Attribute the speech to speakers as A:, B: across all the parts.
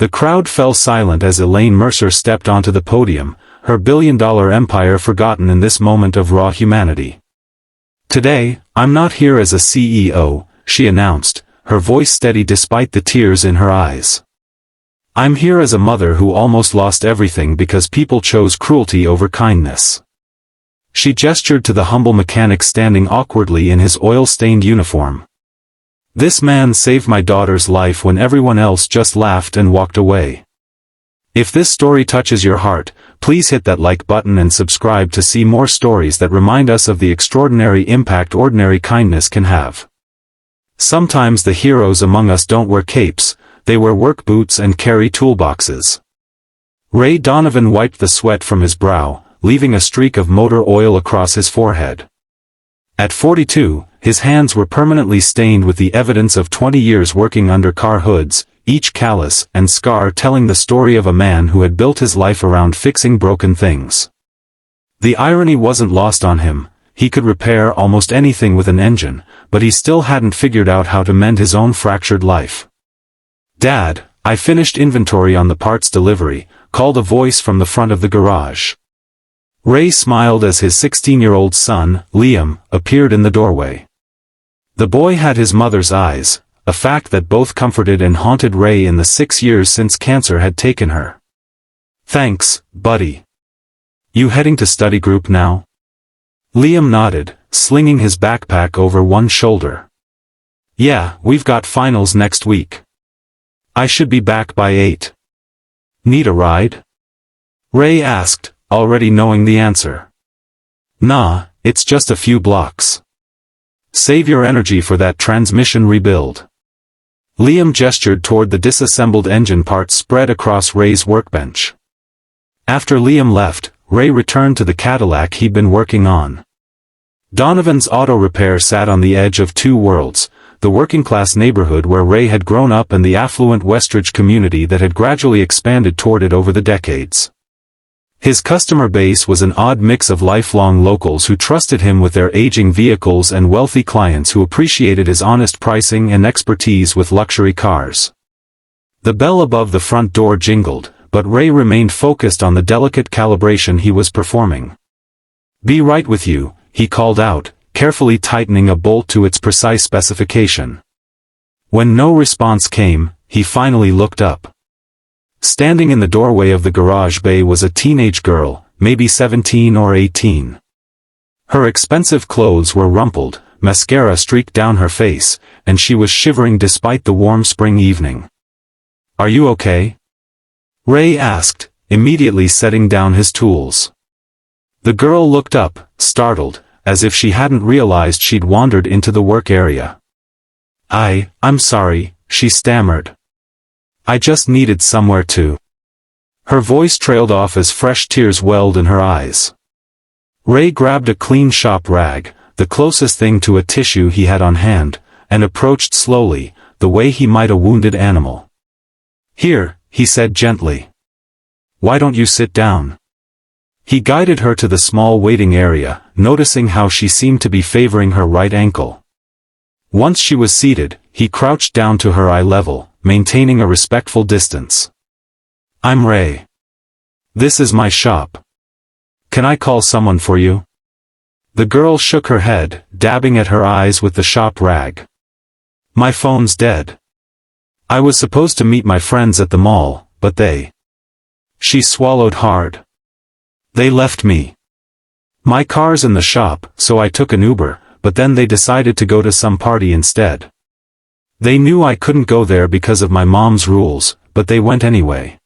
A: The crowd fell silent as Elaine Mercer stepped onto the podium, her billion-dollar empire forgotten in this moment of raw humanity. "Today, I'm not here as a CEO," she announced, her voice steady despite the tears in her eyes. "I'm here as a mother who almost lost everything because people chose cruelty over kindness." She gestured to the humble mechanic standing awkwardly in his oil-stained uniform. "This man saved my daughter's life when everyone else just laughed and walked away." If this story touches your heart, please hit that like button and subscribe to see more stories that remind us of the extraordinary impact ordinary kindness can have. Sometimes the heroes among us don't wear capes, they wear work boots and carry toolboxes. Ray Donovan wiped the sweat from his brow, leaving a streak of motor oil across his forehead. At 42, his hands were permanently stained with the evidence of 20 years working under car hoods, each callus and scar telling the story of a man who had built his life around fixing broken things. The irony wasn't lost on him. He could repair almost anything with an engine, but he still hadn't figured out how to mend his own fractured life. "Dad, I finished inventory on the parts delivery," called a voice from the front of the garage. Ray smiled as his 16-year-old son, Liam, appeared in the doorway. The boy had his mother's eyes, a fact that both comforted and haunted Ray in the 6 years since cancer had taken her. "Thanks, buddy. You heading to study group now?" Liam nodded, slinging his backpack over one shoulder. "Yeah, we've got finals next week. I should be back by 8. Need a ride?" Ray asked, already knowing the answer. "Nah, it's just a few blocks. Save your energy for that transmission rebuild." Liam gestured toward the disassembled engine parts spread across Ray's workbench. After Liam left, Ray returned to the Cadillac he'd been working on. Donovan's auto repair sat on the edge of two worlds, the working-class neighborhood where Ray had grown up and the affluent Westridge community that had gradually expanded toward it over the decades. His customer base was an odd mix of lifelong locals who trusted him with their aging vehicles and wealthy clients who appreciated his honest pricing and expertise with luxury cars. The bell above the front door jingled, but Ray remained focused on the delicate calibration he was performing. "Be right with you," he called out, carefully tightening a bolt to its precise specification. When no response came, he finally looked up. Standing in the doorway of the garage bay was a teenage girl, maybe 17 or 18. Her expensive clothes were rumpled, mascara streaked down her face, and she was shivering despite the warm spring evening. "Are you okay?" Ray asked, immediately setting down his tools. The girl looked up, startled, as if she hadn't realized she'd wandered into the work area. I'm sorry," she stammered. "I just needed somewhere to." Her voice trailed off as fresh tears welled in her eyes. Ray grabbed a clean shop rag, the closest thing to a tissue he had on hand, and approached slowly, the way he might a wounded animal. "Here," he said gently. "Why don't you sit down?" He guided her to the small waiting area, noticing how she seemed to be favoring her right ankle. Once she was seated, he crouched down to her eye level, maintaining a respectful distance. "I'm Ray. This is my shop. Can I call someone for you?" The girl shook her head, dabbing at her eyes with the shop rag. "My phone's dead. I was supposed to meet my friends at the mall, but they..." She swallowed hard. "They left me. My car's in the shop, so I took an Uber, but then they decided to go to some party instead. They knew I couldn't go there because of my mom's rules, but they went anyway."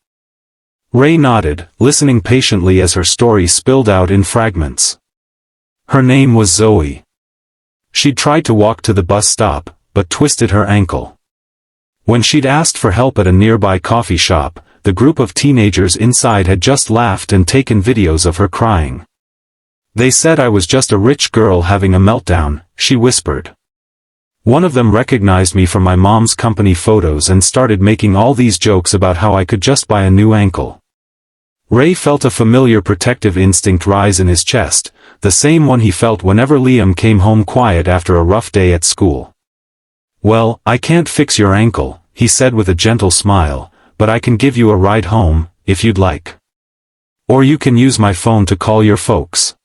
A: Ray nodded, listening patiently as her story spilled out in fragments. Her name was Zoe. She'd tried to walk to the bus stop, but twisted her ankle. When she'd asked for help at a nearby coffee shop, the group of teenagers inside had just laughed and taken videos of her crying. "They said I was just a rich girl having a meltdown," she whispered. "One of them recognized me from my mom's company photos and started making all these jokes about how I could just buy a new ankle." Ray felt a familiar protective instinct rise in his chest, the same one he felt whenever Liam came home quiet after a rough day at school. "Well, I can't fix your ankle," he said with a gentle smile, but I can give you a ride home, if you'd like. Or you can use my phone to call your folks.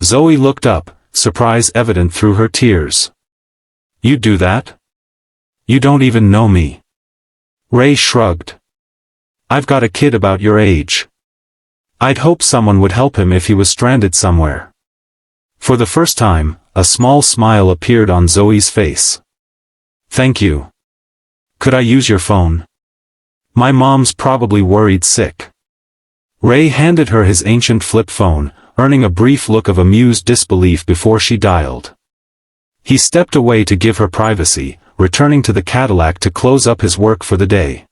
A: Zoe looked up, surprise evident through her tears. You'd do that? You don't even know me. Ray shrugged. I've got a kid about your age. I'd hope someone would help him if he was stranded somewhere. For the first time, a small smile appeared on Zoe's face. Thank you. Could I use your phone? My mom's probably worried sick. Ray handed her his ancient flip phone, earning a brief look of amused disbelief before she dialed. He stepped away to give her privacy, returning to the Cadillac to close up his work for the day.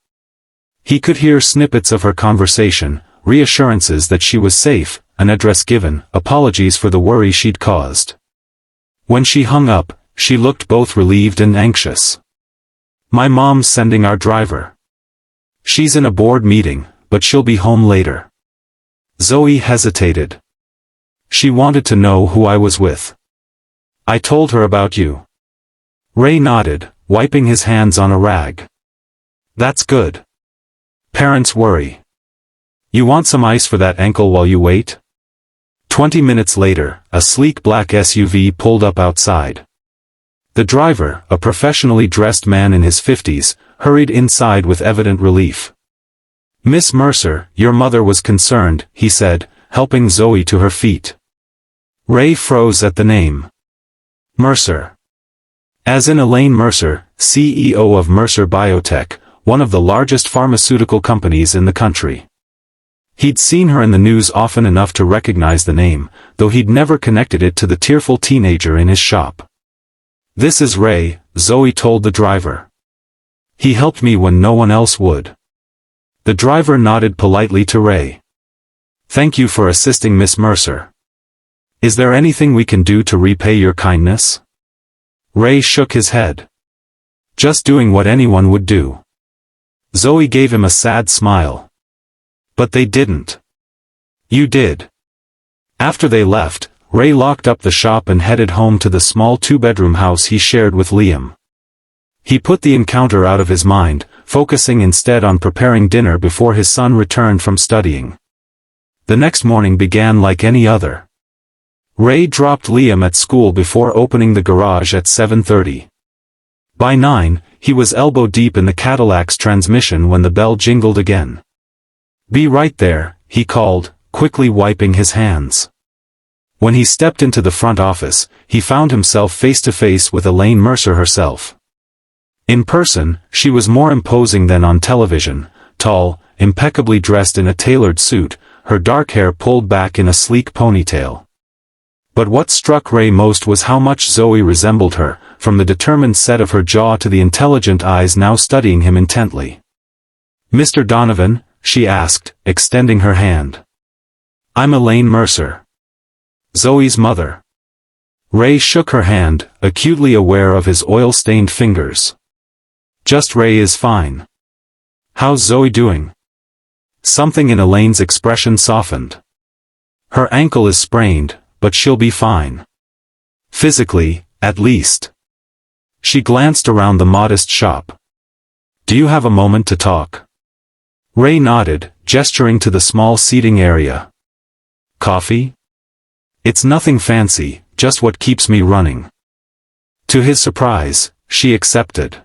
A: He could hear snippets of her conversation, reassurances that she was safe, an address given, apologies for the worry she'd caused. When she hung up, she looked both relieved and anxious. My mom's sending our driver. She's in a board meeting, but she'll be home later. Zoe hesitated. She wanted to know who I was with. I told her about you. Ray nodded, wiping his hands on a rag. That's good. Parents worry. You want some ice for that ankle while you wait? 20 minutes later, a sleek black SUV pulled up outside. The driver, a professionally dressed man in his 50s, hurried inside with evident relief. Miss Mercer, your mother was concerned, he said, helping Zoe to her feet. Ray froze at the name. Mercer. As in Elaine Mercer, CEO of Mercer Biotech, one of the largest pharmaceutical companies in the country. He'd seen her in the news often enough to recognize the name, though he'd never connected it to the tearful teenager in his shop. This is Ray, Zoe told the driver. He helped me when no one else would. The driver nodded politely to Ray. Thank you for assisting Miss Mercer. Is there anything we can do to repay your kindness? Ray shook his head. Just doing what anyone would do. Zoe gave him a sad smile. But they didn't. You did. After they left, Ray locked up the shop and headed home to the small two-bedroom house he shared with Liam. He put the encounter out of his mind, focusing instead on preparing dinner before his son returned from studying. The next morning began like any other. Ray dropped Liam at school before opening the garage at 7:30. By 9, he was elbow-deep in the Cadillac's transmission when the bell jingled again. Be right there, he called, quickly wiping his hands. When he stepped into the front office, he found himself face-to-face with Elaine Mercer herself. In person, she was more imposing than on television, tall, impeccably dressed in a tailored suit, her dark hair pulled back in a sleek ponytail. But what struck Ray most was how much Zoe resembled her, from the determined set of her jaw to the intelligent eyes now studying him intently. Mr. Donovan, she asked, extending her hand. I'm Elaine Mercer. Zoe's mother. Ray shook her hand, acutely aware of his oil-stained fingers. Just Ray is fine. How's Zoe doing? Something in Elaine's expression softened. Her ankle is sprained, but she'll be fine. Physically, at least. She glanced around the modest shop. Do you have a moment to talk? Ray nodded, gesturing to the small seating area. Coffee? It's nothing fancy, just what keeps me running. To his surprise, she accepted.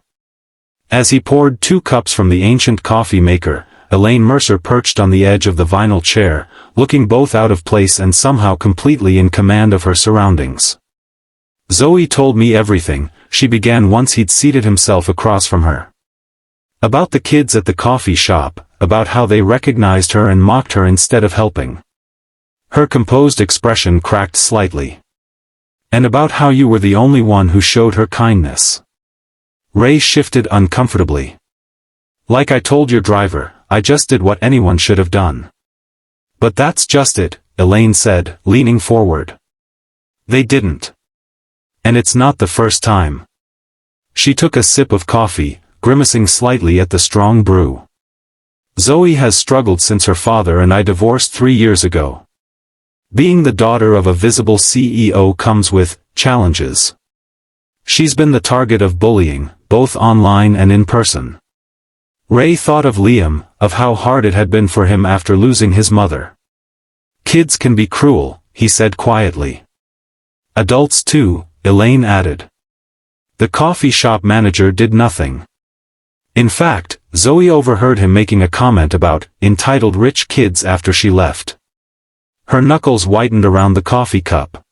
A: As he poured 2 cups from the ancient coffee maker, Elaine Mercer perched on the edge of the vinyl chair, looking both out of place and somehow completely in command of her surroundings. Zoe told me everything, she began once he'd seated himself across from her. About the kids at the coffee shop, about how they recognized her and mocked her instead of helping. Her composed expression cracked slightly. And about how you were the only one who showed her kindness. Ray shifted uncomfortably. Like I told your driver, I just did what anyone should have done. But that's just it, Elaine said, leaning forward. They didn't. And it's not the first time. She took a sip of coffee, grimacing slightly at the strong brew. Zoe has struggled since her father and I divorced 3 years ago. Being the daughter of a visible CEO comes with challenges. She's been the target of bullying, both online and in person. Ray thought of Liam, of how hard it had been for him after losing his mother. Kids can be cruel, he said quietly. Adults too, Elaine added. The coffee shop manager did nothing. In fact, Zoe overheard him making a comment about entitled rich kids after she left. Her knuckles whitened around the coffee cup.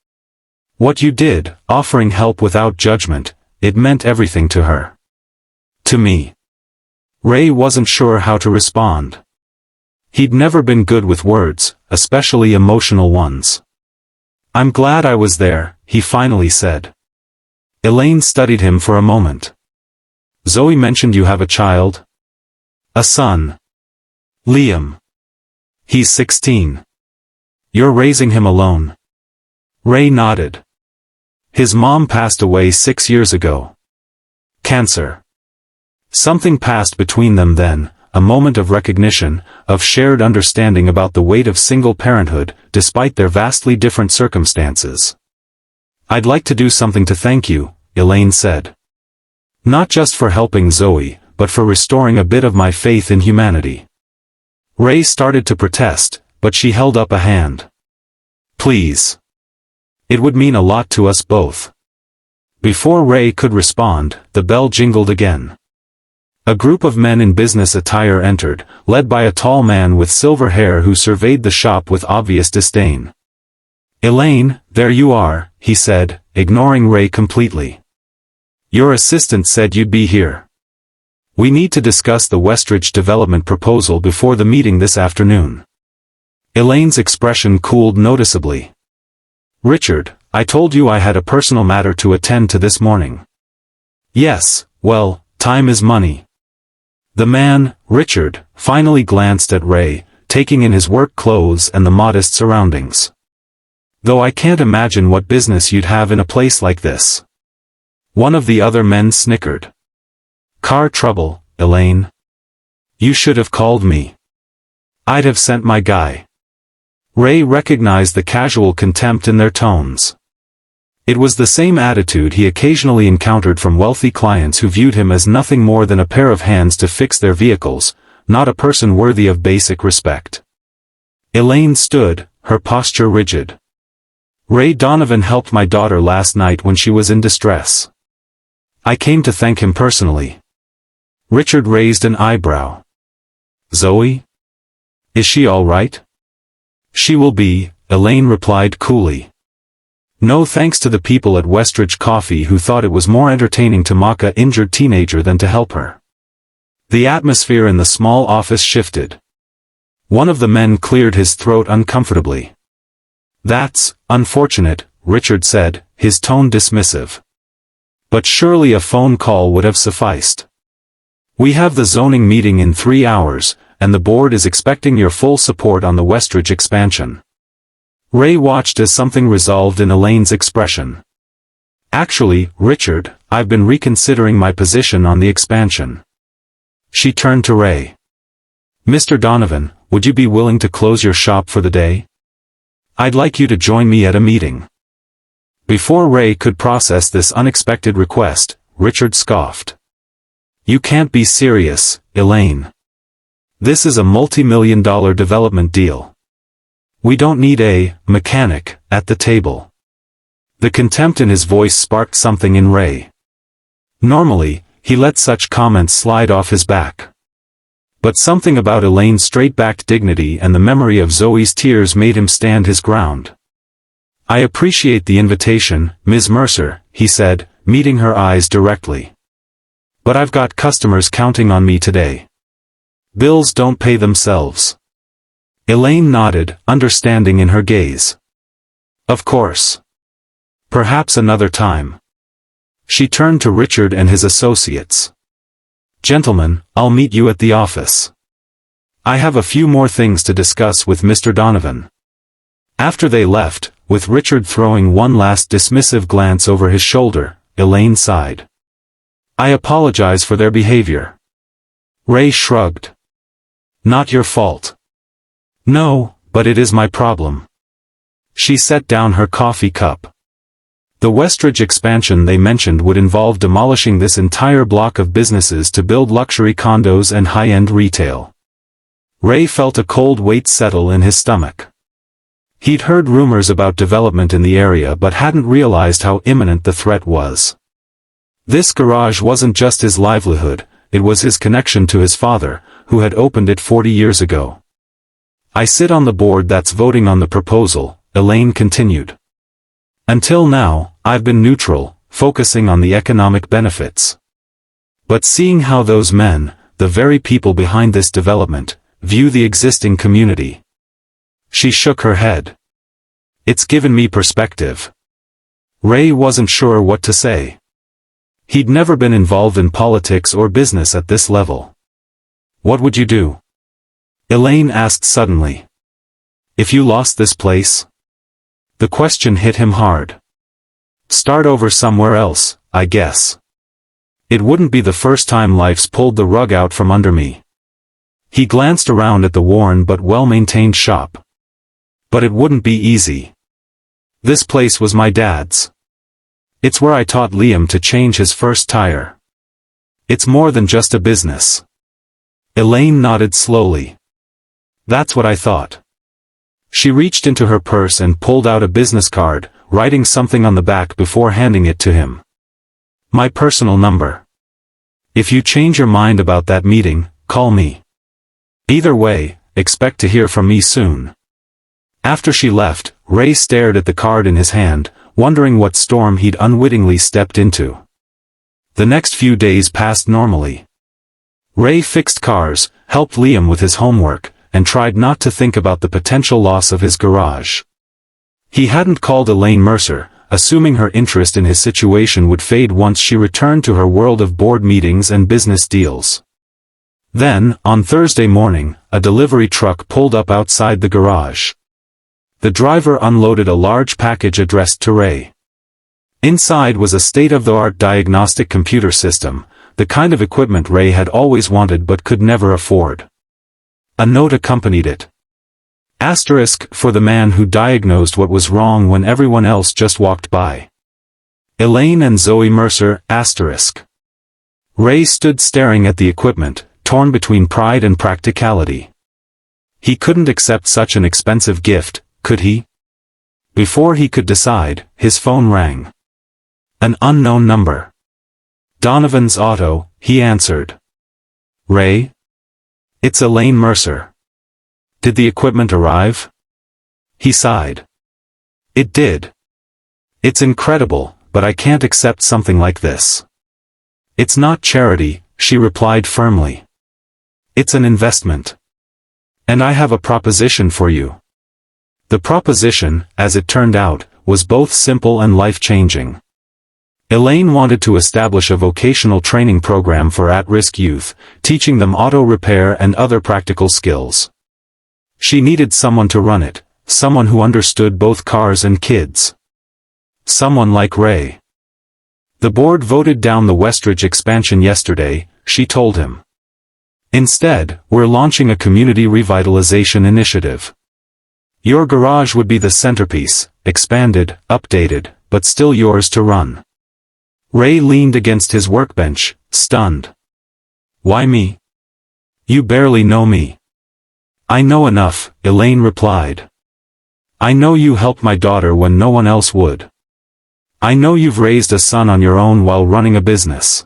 A: What you did, offering help without judgment, it meant everything to her. To me. Ray wasn't sure how to respond. He'd never been good with words, especially emotional ones. I'm glad I was there, he finally said. Elaine studied him for a moment. Zoe mentioned you have a child? A son. Liam. He's 16. You're raising him alone? Ray nodded. His mom passed away 6 years ago. Cancer. Something passed between them then, a moment of recognition, of shared understanding about the weight of single parenthood, despite their vastly different circumstances. I'd like to do something to thank you, Elaine said. Not just for helping Zoe, but for restoring a bit of my faith in humanity. Ray started to protest, but she held up a hand. Please. It would mean a lot to us both. Before Ray could respond, the bell jingled again. A group of men in business attire entered, led by a tall man with silver hair who surveyed the shop with obvious disdain. Elaine, there you are, he said, ignoring Ray completely. Your assistant said you'd be here. We need to discuss the Westridge development proposal before the meeting this afternoon. Elaine's expression cooled noticeably. Richard, I told you I had a personal matter to attend to this morning. Yes, well, time is money. The man, Richard, finally glanced at Ray, taking in his work clothes and the modest surroundings. Though I can't imagine what business you'd have in a place like this. One of the other men snickered. Car trouble, Elaine. You should have called me. I'd have sent my guy. Ray recognized the casual contempt in their tones. It was the same attitude he occasionally encountered from wealthy clients who viewed him as nothing more than a pair of hands to fix their vehicles, not a person worthy of basic respect. Elaine stood, her posture rigid. Ray Donovan helped my daughter last night when she was in distress. I came to thank him personally. Richard raised an eyebrow. Zoe? Is she all right? She will be, Elaine replied coolly. No thanks to the people at Westridge Coffee who thought it was more entertaining to mock an injured teenager than to help her. The atmosphere in the small office shifted. One of the men cleared his throat uncomfortably. That's unfortunate, Richard said, his tone dismissive. But surely a phone call would have sufficed. We have the zoning meeting in 3 hours, and the board is expecting your full support on the Westridge expansion. Ray watched as something resolved in Elaine's expression. Actually, Richard, I've been reconsidering my position on the expansion. She turned to Ray. Mr. Donovan, would you be willing to close your shop for the day? I'd like you to join me at a meeting. Before Ray could process this unexpected request, Richard scoffed. You can't be serious, Elaine. This is a multi-million-dollar development deal. We don't need a mechanic at the table. The contempt in his voice sparked something in Ray. Normally, he let such comments slide off his back. But something about Elaine's straight-backed dignity and the memory of Zoe's tears made him stand his ground. I appreciate the invitation, Ms. Mercer, he said, meeting her eyes directly. But I've got customers counting on me today. Bills don't pay themselves. Elaine nodded, understanding in her gaze. Of course. Perhaps another time. She turned to Richard and his associates. Gentlemen, I'll meet you at the office. I have a few more things to discuss with Mr. Donovan. After they left, with Richard throwing one last dismissive glance over his shoulder, Elaine sighed. I apologize for their behavior. Ray shrugged. Not your fault. No, but it is my problem. She set down her coffee cup. The Westridge expansion they mentioned would involve demolishing this entire block of businesses to build luxury condos and high-end retail. Ray felt a cold weight settle in his stomach. He'd heard rumors about development in the area but hadn't realized how imminent the threat was. This garage wasn't just his livelihood, it was his connection to his father, who had opened it 40 years ago. I sit on the board that's voting on the proposal, Elaine continued. Until now, I've been neutral, focusing on the economic benefits. But seeing how those men, the very people behind this development, view the existing community. She shook her head. It's given me perspective. Ray wasn't sure what to say. He'd never been involved in politics or business at this level. What would you do? Elaine asked suddenly. If you lost this place? The question hit him hard. Start over somewhere else, I guess. It wouldn't be the first time life's pulled the rug out from under me. He glanced around at the worn but well-maintained shop. But it wouldn't be easy. This place was my dad's. It's where I taught Liam to change his first tire. It's more than just a business. Elaine nodded slowly. That's what I thought. She reached into her purse and pulled out a business card, writing something on the back before handing it to him. My personal number. If you change your mind about that meeting, call me. Either way, expect to hear from me soon. After she left, Ray stared at the card in his hand, wondering what storm he'd unwittingly stepped into. The next few days passed normally. Ray fixed cars, helped Liam with his homework, and tried not to think about the potential loss of his garage. He hadn't called Elaine Mercer, assuming her interest in his situation would fade once she returned to her world of board meetings and business deals. Then, on Thursday morning, a delivery truck pulled up outside the garage. The driver unloaded a large package addressed to Ray. Inside was a state-of-the-art diagnostic computer system, the kind of equipment Ray had always wanted but could never afford. A note accompanied it. Asterisk for the man who diagnosed what was wrong when everyone else just walked by. Elaine and Zoe Mercer, asterisk. Ray stood staring at the equipment, torn between pride and practicality. He couldn't accept such an expensive gift, could he? Before he could decide, his phone rang. An unknown number. Donovan's Auto, he answered. Ray? It's Elaine Mercer. Did the equipment arrive? He sighed. It did. It's incredible, but I can't accept something like this. It's not charity, she replied firmly. It's an investment. And I have a proposition for you. The proposition, as it turned out, was both simple and life-changing. Elaine wanted to establish a vocational training program for at-risk youth, teaching them auto repair and other practical skills. She needed someone to run it, someone who understood both cars and kids. Someone like Ray. The board voted down the Westridge expansion yesterday, she told him. Instead, we're launching a community revitalization initiative. Your garage would be the centerpiece, expanded, updated, but still yours to run. Ray leaned against his workbench, stunned. Why me? You barely know me. I know enough, Elaine replied. I know you helped my daughter when no one else would. I know you've raised a son on your own while running a business.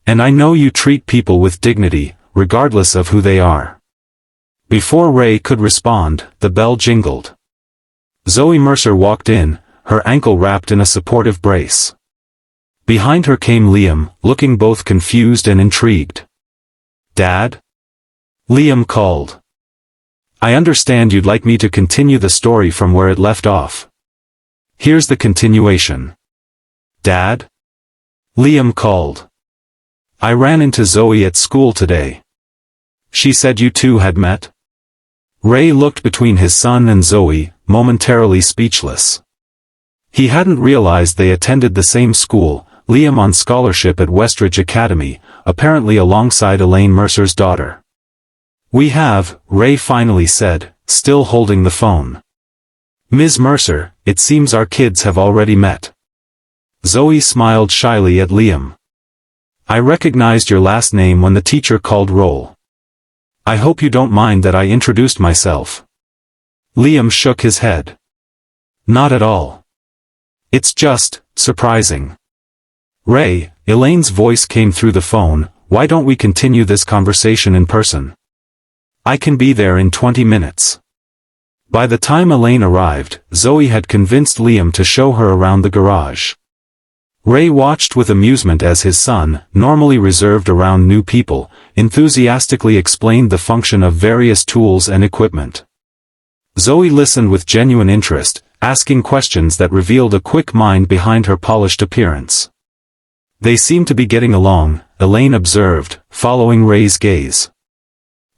A: And I know you treat people with dignity, regardless of who they are. Before Ray could respond, the bell jingled. Zoe Mercer walked in, her ankle wrapped in a supportive brace. Behind her came Liam, looking both confused and intrigued. Dad? Liam called. I understand you'd like me to continue the story from where it left off. Here's the continuation. Dad? Liam called. I ran into Zoe at school today. She said you two had met? Ray looked between his son and Zoe, momentarily speechless. He hadn't realized they attended the same school, Liam on scholarship at Westridge Academy, apparently alongside Elaine Mercer's daughter. We have, Ray finally said, still holding the phone. Ms. Mercer, it seems our kids have already met. Zoe smiled shyly at Liam. I recognized your last name when the teacher called roll. I hope you don't mind that I introduced myself. Liam shook his head. Not at all. It's just surprising. Ray, Elaine's voice came through the phone, why don't we continue this conversation in person? I can be there in 20 minutes. By the time Elaine arrived, Zoe had convinced Liam to show her around the garage. Ray watched with amusement as his son, normally reserved around new people, enthusiastically explained the function of various tools and equipment. Zoe listened with genuine interest, asking questions that revealed a quick mind behind her polished appearance. They seemed to be getting along, Elaine observed, following Ray's gaze.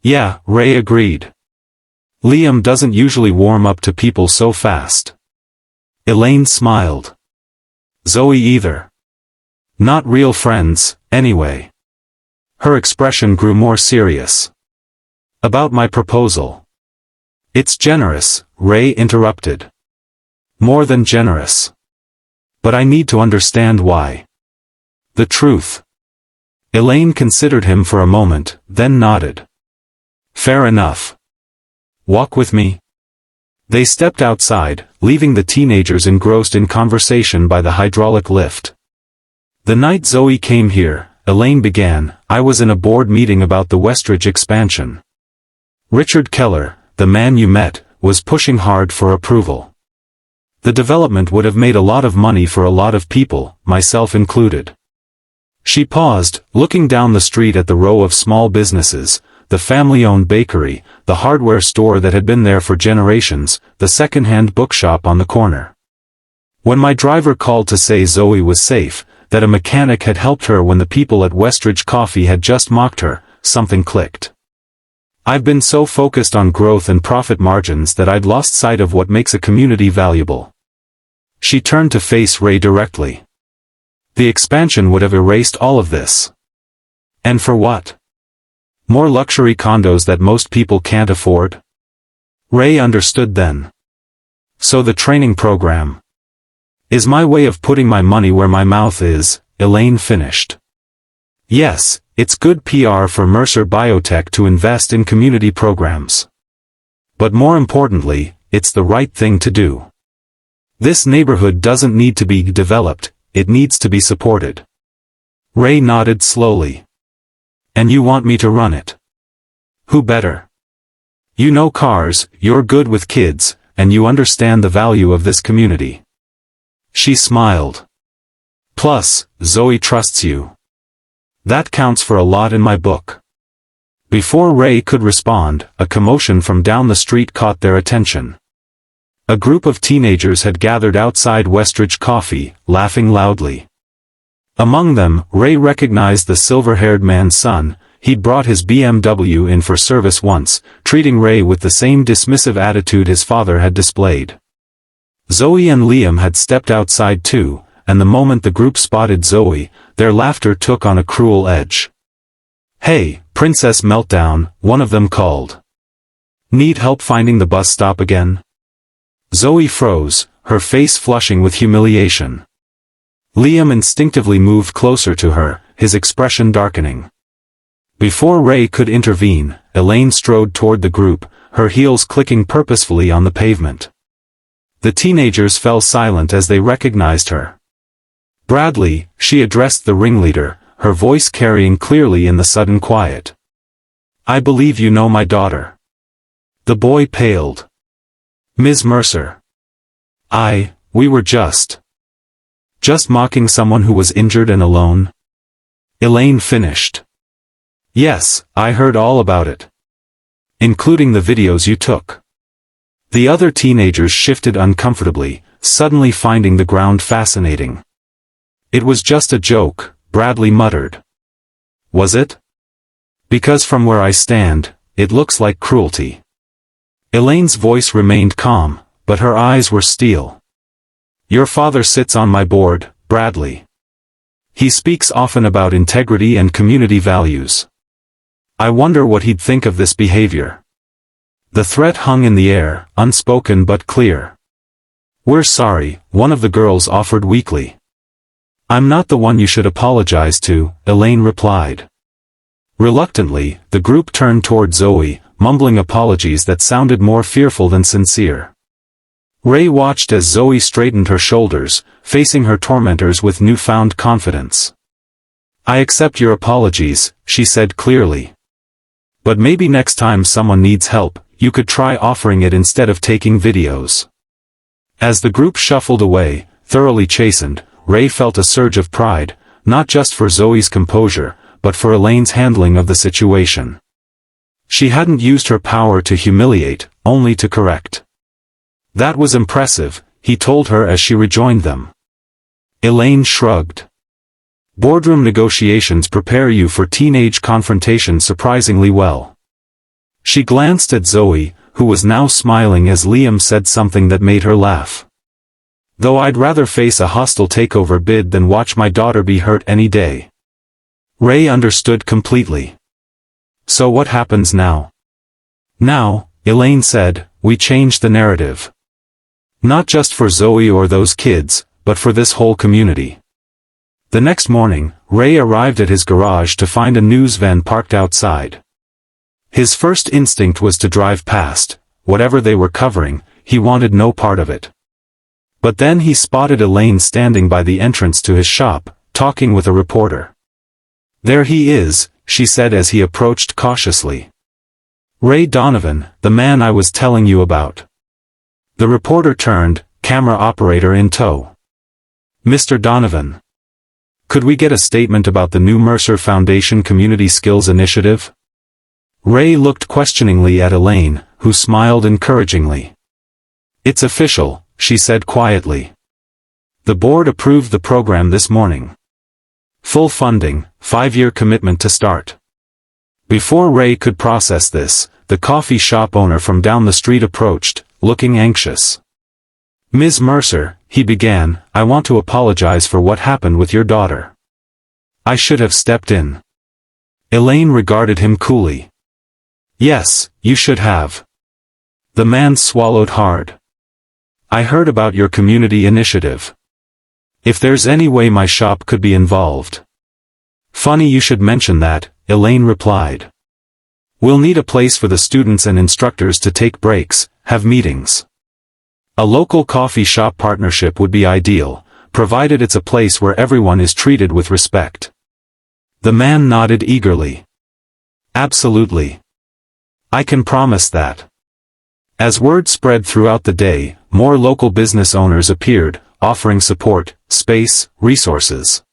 A: Yeah, Ray agreed. Liam doesn't usually warm up to people so fast. Elaine smiled. Zoe either. Not real friends, anyway. Her expression grew more serious. About my proposal. It's generous, Ray interrupted. More than generous. But I need to understand why. The truth. Elaine considered him for a moment, then nodded. Fair enough. Walk with me. They stepped outside, leaving the teenagers engrossed in conversation by the hydraulic lift. The night Zoe came here, Elaine began, I was in a board meeting about the Westridge expansion. Richard Keller, the man you met, was pushing hard for approval. The development would have made a lot of money for a lot of people, myself included. She paused, looking down the street at the row of small businesses, the family-owned bakery, the hardware store that had been there for generations, the second-hand bookshop on the corner. When my driver called to say Zoe was safe, that a mechanic had helped her when the people at Westridge Coffee had just mocked her, something clicked. I've been so focused on growth and profit margins that I'd lost sight of what makes a community valuable. She turned to face Ray directly. The expansion would have erased all of this. And for what? More luxury condos that most people can't afford? Ray understood then. So the training program is my way of putting my money where my mouth is, Elaine finished. Yes, it's good PR for Mercer Biotech to invest in community programs. But more importantly, it's the right thing to do. This neighborhood doesn't need to be developed, it needs to be supported. Ray nodded slowly. And you want me to run it? Who better? You know cars, you're good with kids, and you understand the value of this community. She smiled. Plus, Zoe trusts you. That counts for a lot in my book. Before Ray could respond, a commotion from down the street caught their attention. A group of teenagers had gathered outside Westridge Coffee, laughing loudly. Among them, Ray recognized the silver-haired man's son. He'd brought his BMW in for service once, treating Ray with the same dismissive attitude his father had displayed. Zoe and Liam had stepped outside too, and the moment the group spotted Zoe, their laughter took on a cruel edge. Hey, Princess Meltdown, one of them called. Need help finding the bus stop again? Zoe froze, her face flushing with humiliation. Liam instinctively moved closer to her, his expression darkening. Before Ray could intervene, Elaine strode toward the group, her heels clicking purposefully on the pavement. The teenagers fell silent as they recognized her. Bradley, she addressed the ringleader, her voice carrying clearly in the sudden quiet. I believe you know my daughter. The boy paled. Ms. Mercer. We were just mocking someone who was injured and alone. Elaine finished. Yes, I heard all about it. Including the videos you took. The other teenagers shifted uncomfortably, suddenly finding the ground fascinating. It was just a joke, Bradley muttered. Was it? Because from where I stand, it looks like cruelty. Elaine's voice remained calm, but her eyes were steel. Your father sits on my board, Bradley. He speaks often about integrity and community values. I wonder what he'd think of this behavior. The threat hung in the air, unspoken but clear. We're sorry, one of the girls offered weakly. I'm not the one you should apologize to, Elaine replied. Reluctantly, the group turned toward Zoe, mumbling apologies that sounded more fearful than sincere. Ray watched as Zoe straightened her shoulders, facing her tormentors with newfound confidence. I accept your apologies, she said clearly. But maybe next time someone needs help, you could try offering it instead of taking videos. As the group shuffled away, thoroughly chastened, Ray felt a surge of pride, not just for Zoe's composure, but for Elaine's handling of the situation. She hadn't used her power to humiliate, only to correct. That was impressive, he told her as she rejoined them. Elaine shrugged. Boardroom negotiations prepare you for teenage confrontation surprisingly well. She glanced at Zoe, who was now smiling as Liam said something that made her laugh. Though I'd rather face a hostile takeover bid than watch my daughter be hurt any day. Ray understood completely. So what happens now? Now, Elaine said, we change the narrative. Not just for Zoe or those kids, but for this whole community. The next morning, Ray arrived at his garage to find a news van parked outside. His first instinct was to drive past. Whatever they were covering, he wanted no part of it. But then he spotted Elaine standing by the entrance to his shop, talking with a reporter. There he is, she said as he approached cautiously. Ray Donovan, the man I was telling you about. The reporter turned, camera operator in tow. Mr. Donovan. Could we get a statement about the new Mercer Foundation Community Skills Initiative? Ray looked questioningly at Elaine, who smiled encouragingly. It's official, she said quietly. The board approved the program this morning. Full funding, 5-year commitment to start. Before Ray could process this, the coffee shop owner from down the street approached, looking anxious. Ms. Mercer, he began, I want to apologize for what happened with your daughter. I should have stepped in. Elaine regarded him coolly. Yes, you should have. The man swallowed hard. I heard about your community initiative. If there's any way my shop could be involved. Funny you should mention that, Elaine replied. We'll need a place for the students and instructors to take breaks, have meetings. A local coffee shop partnership would be ideal, provided it's a place where everyone is treated with respect. The man nodded eagerly. Absolutely. I can promise that. As word spread throughout the day, more local business owners appeared, offering support, space, resources.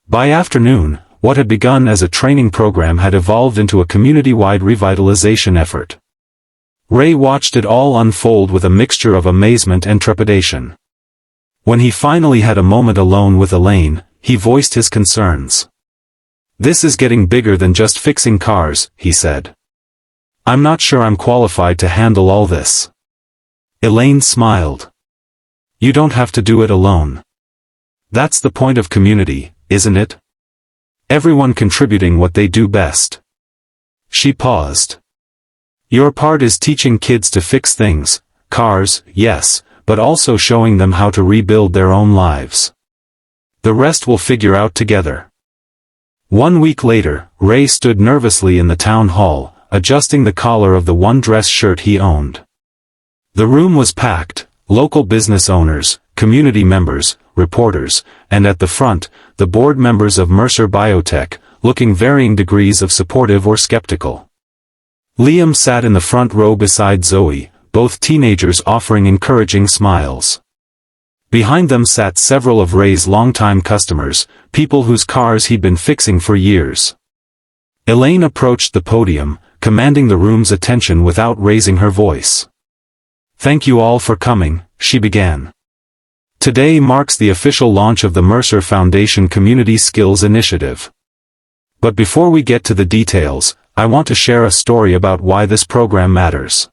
A: By afternoon, what had begun as a training program had evolved into a community-wide revitalization effort. Ray watched it all unfold with a mixture of amazement and trepidation. When he finally had a moment alone with Elaine, he voiced his concerns. This is getting bigger than just fixing cars, he said. I'm not sure I'm qualified to handle all this. Elaine smiled. You don't have to do it alone. That's the point of community, isn't it? Everyone contributing what they do best. She paused. Your part is teaching kids to fix things, cars, yes, but also showing them how to rebuild their own lives. The rest we'll figure out together. 1 week later, Ray stood nervously in the town hall, adjusting the collar of the one dress shirt he owned. The room was packed, local business owners, community members, reporters, and at the front, the board members of Mercer Biotech, looking varying degrees of supportive or skeptical. Liam sat in the front row beside Zoe, both teenagers offering encouraging smiles. Behind them sat several of Ray's longtime customers, people whose cars he'd been fixing for years. Elaine approached the podium, commanding the room's attention without raising her voice. Thank you all for coming, she began. Today marks the official launch of the Mercer Foundation Community Skills Initiative. But before we get to the details, I want to share a story about why this program matters.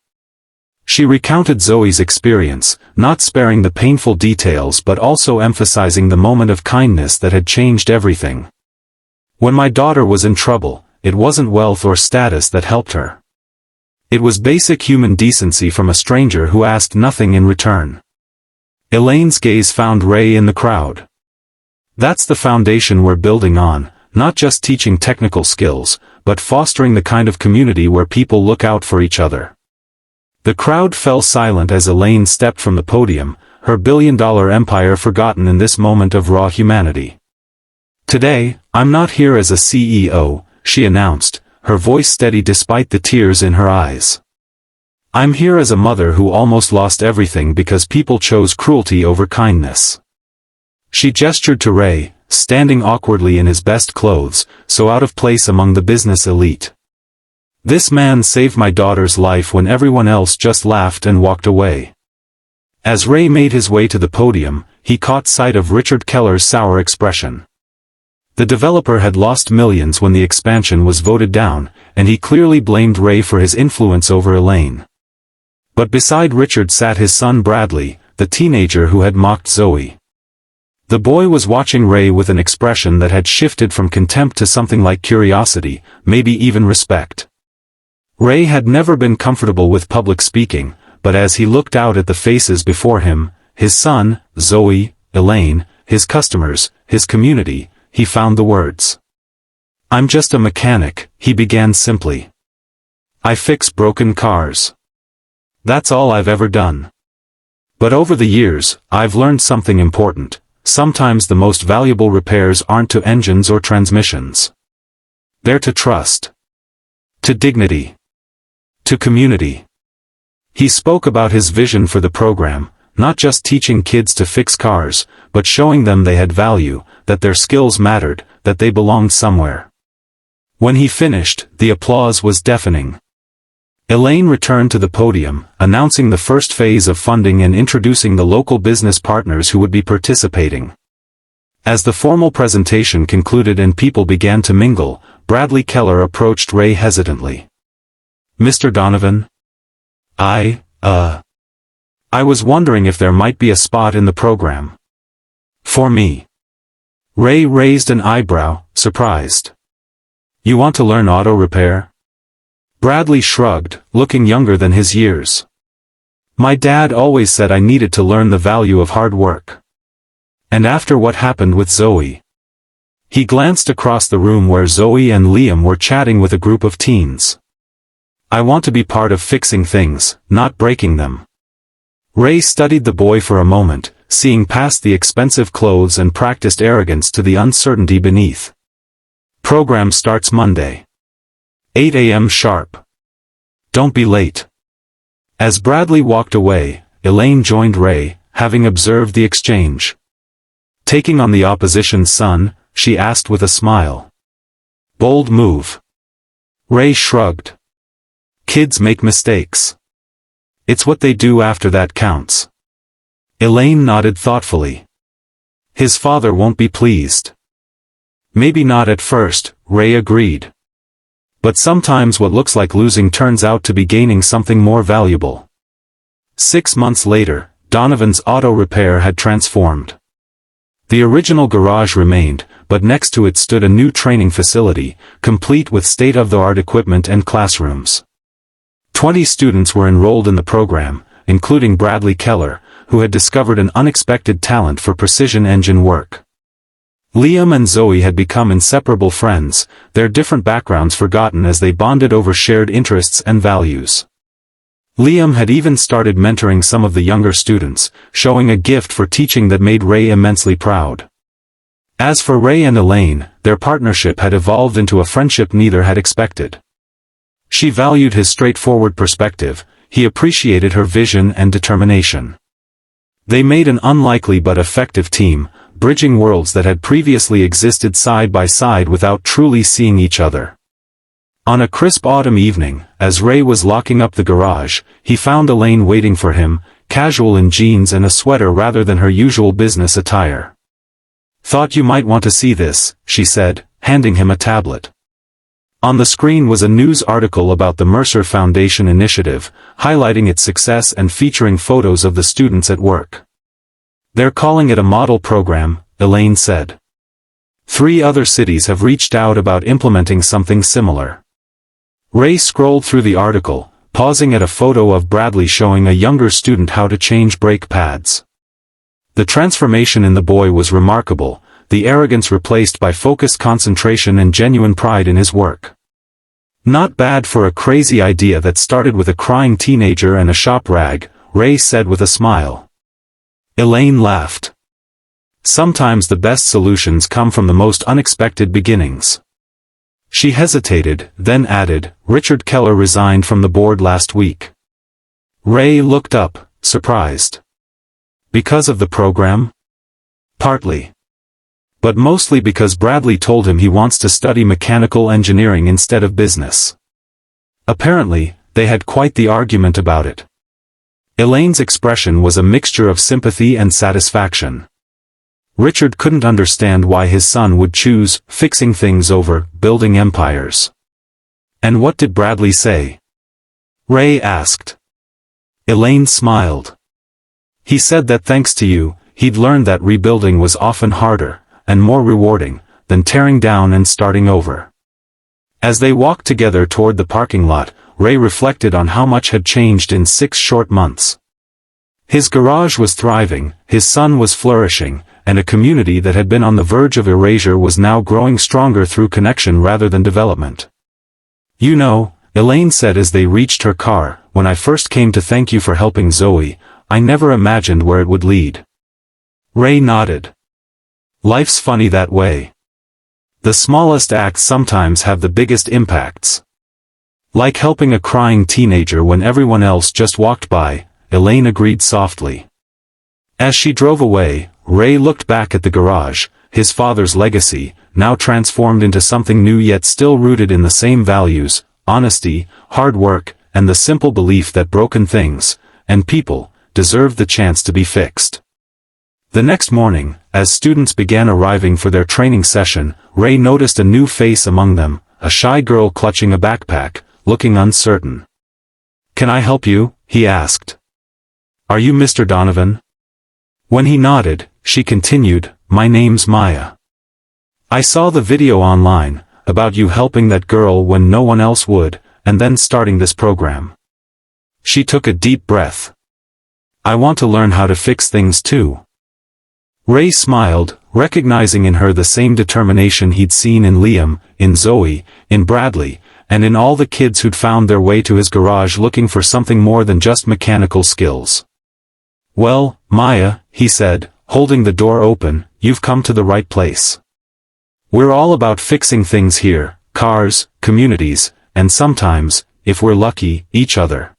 A: She recounted Zoe's experience, not sparing the painful details but also emphasizing the moment of kindness that had changed everything. When my daughter was in trouble, it wasn't wealth or status that helped her. It was basic human decency from a stranger who asked nothing in return. Elaine's gaze found Ray in the crowd. That's the foundation we're building on, not just teaching technical skills, but fostering the kind of community where people look out for each other." The crowd fell silent as Elaine stepped from the podium, her billion-dollar empire forgotten in this moment of raw humanity. "Today, I'm not here as a CEO," she announced, her voice steady despite the tears in her eyes. "I'm here as a mother who almost lost everything because people chose cruelty over kindness." She gestured to Ray, standing awkwardly in his best clothes, so out of place among the business elite. "This man saved my daughter's life when everyone else just laughed and walked away." As Ray made his way to the podium, he caught sight of Richard Keller's sour expression. The developer had lost millions when the expansion was voted down, and he clearly blamed Ray for his influence over Elaine. But beside Richard sat his son Bradley, the teenager who had mocked Zoe. The boy was watching Ray with an expression that had shifted from contempt to something like curiosity, maybe even respect. Ray had never been comfortable with public speaking, but as he looked out at the faces before him, his son, Zoe, Elaine, his customers, his community, he found the words. "I'm just a mechanic," he began simply. "I fix broken cars. That's all I've ever done. But over the years, I've learned something important. Sometimes the most valuable repairs aren't to engines or transmissions. They're to trust. To dignity. To community." He spoke about his vision for the program, not just teaching kids to fix cars, but showing them they had value, that their skills mattered, that they belonged somewhere. When he finished, the applause was deafening. Elaine returned to the podium, announcing the first phase of funding and introducing the local business partners who would be participating. As the formal presentation concluded and people began to mingle, Bradley Keller approached Ray hesitantly. "Mr. Donovan? I was wondering if there might be a spot in the program for me." Ray raised an eyebrow, surprised. "You want to learn auto repair?" Bradley shrugged, looking younger than his years. "My dad always said I needed to learn the value of hard work. And after what happened with Zoe." He glanced across the room where Zoe and Liam were chatting with a group of teens. "I want to be part of fixing things, not breaking them." Ray studied the boy for a moment, seeing past the expensive clothes and practiced arrogance to the uncertainty beneath. "Program starts Monday. 8 a.m. sharp. Don't be late." As Bradley walked away, Elaine joined Ray, having observed the exchange. "Taking on the opposition's son?" she asked with a smile. "Bold move." Ray shrugged. "Kids make mistakes. It's what they do after that counts." Elaine nodded thoughtfully. "His father won't be pleased." "Maybe not at first," Ray agreed. "But sometimes what looks like losing turns out to be gaining something more valuable." 6 months later, Donovan's auto repair had transformed. The original garage remained, but next to it stood a new training facility, complete with state-of-the-art equipment and classrooms. 20 students were enrolled in the program, including Bradley Keller, who had discovered an unexpected talent for precision engine work. Liam and Zoe had become inseparable friends, their different backgrounds forgotten as they bonded over shared interests and values. Liam had even started mentoring some of the younger students, showing a gift for teaching that made Ray immensely proud. As for Ray and Elaine, their partnership had evolved into a friendship neither had expected. She valued his straightforward perspective, he appreciated her vision and determination. They made an unlikely but effective team, bridging worlds that had previously existed side by side without truly seeing each other. On a crisp autumn evening, as Ray was locking up the garage, he found Elaine waiting for him, casual in jeans and a sweater rather than her usual business attire. "Thought you might want to see this," she said, handing him a tablet. On the screen was a news article about the Mercer Foundation initiative, highlighting its success and featuring photos of the students at work. "They're calling it a model program," Elaine said. 3 other cities have reached out about implementing something similar. Ray scrolled through the article, pausing at a photo of Bradley showing a younger student how to change brake pads. The transformation in the boy was remarkable, the arrogance replaced by focused concentration and genuine pride in his work. Not bad for a crazy idea that started with a crying teenager and a shop rag, Ray said with a smile. Elaine laughed. Sometimes the best solutions come from the most unexpected beginnings. She hesitated, then added, Richard Keller resigned from the board last week. Ray looked up, surprised. Because of the program? Partly. But mostly because Bradley told him he wants to study mechanical engineering instead of business. Apparently, they had quite the argument about it. Elaine's expression was a mixture of sympathy and satisfaction. Richard couldn't understand why his son would choose fixing things over building empires. And what did Bradley say? Ray asked. Elaine smiled. He said that thanks to you, he'd learned that rebuilding was often harder, and more rewarding, than tearing down and starting over. As they walked together toward the parking lot, Ray reflected on how much had changed in 6 short months. His garage was thriving, his son was flourishing, and a community that had been on the verge of erasure was now growing stronger through connection rather than development. You know, Elaine said as they reached her car, when I first came to thank you for helping Zoe, I never imagined where it would lead. Ray nodded. Life's funny that way. The smallest acts sometimes have the biggest impacts. Like helping a crying teenager when everyone else just walked by, Elaine agreed softly. As she drove away, Ray looked back at the garage, his father's legacy, now transformed into something new yet still rooted in the same values, honesty, hard work, and the simple belief that broken things, and people, deserved the chance to be fixed. The next morning, as students began arriving for their training session, Ray noticed a new face among them, a shy girl clutching a backpack, looking uncertain. Can I help you? He asked. Are you Mr. Donovan? When he nodded, she continued, my name's Maya. I saw the video online, about you helping that girl when no one else would, and then starting this program. She took a deep breath. I want to learn how to fix things too. Ray smiled, recognizing in her the same determination he'd seen in Liam, in Zoe, in Bradley, and in all the kids who'd found their way to his garage looking for something more than just mechanical skills. Well, Maya, he said, holding the door open, you've come to the right place. We're all about fixing things here, cars, communities, and sometimes, if we're lucky, each other.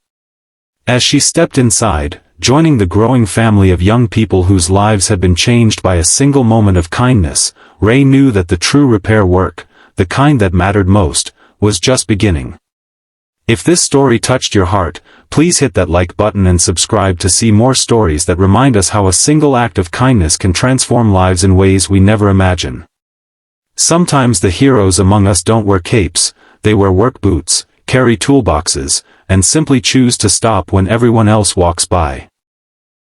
A: As she stepped inside, joining the growing family of young people whose lives had been changed by a single moment of kindness, Ray knew that the true repair work, the kind that mattered most, was just beginning. If this story touched your heart, please hit that like button and subscribe to see more stories that remind us how a single act of kindness can transform lives in ways we never imagine. Sometimes the heroes among us don't wear capes, they wear work boots, carry toolboxes, and simply choose to stop when everyone else walks by.